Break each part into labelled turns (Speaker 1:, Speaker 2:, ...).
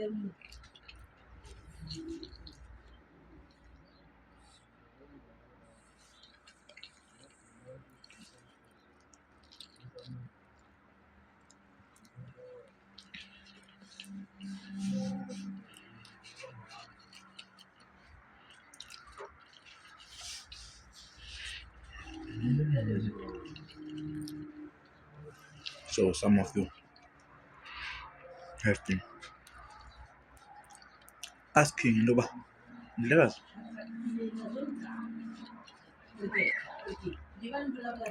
Speaker 1: So some of you have been asking intoba Mdlekazi,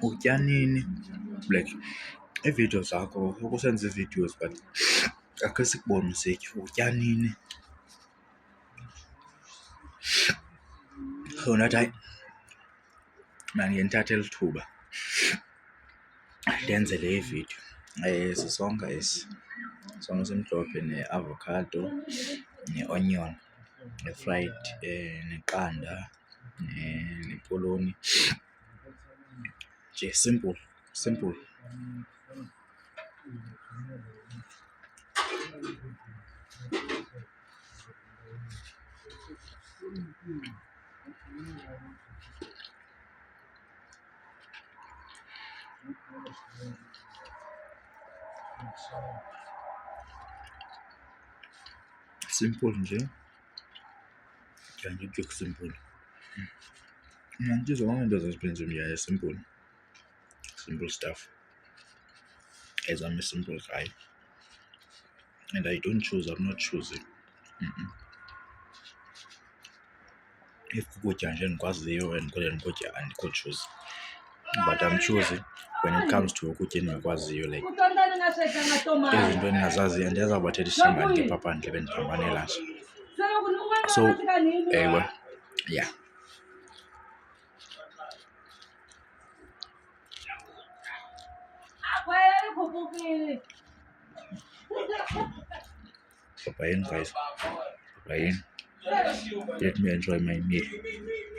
Speaker 1: utya nini? Like iividiyo zakho ukusenza ii-videos but akhe sikubone usitya, utya nini? So ndathi hayi mandiye ndithathe eli thuba ndenze le ividiyo. Sisonka esi, isonka esimhlophe ne-avocado ne-onion ne-fried neqanda nepoloni. Nje simple. Simple nje, nditya nje ukutya okusimple. Mna andityizo zonke iinto zeziprinzip simple stuff. Ezam ii-simple guy and I don't choose, I'm not choosy. If kukutya nje endikwaziyo and ndikutya andikho choosy, but I'm choosy when it comes to ukutya endingakwaziyo, like izinto endingazaziyo andiyazawubathetha ishamba ndingepha phandle bendiphambanela nje. So ewe, yeah. Bye-bye guys. Bye. Let me enjoy my meal.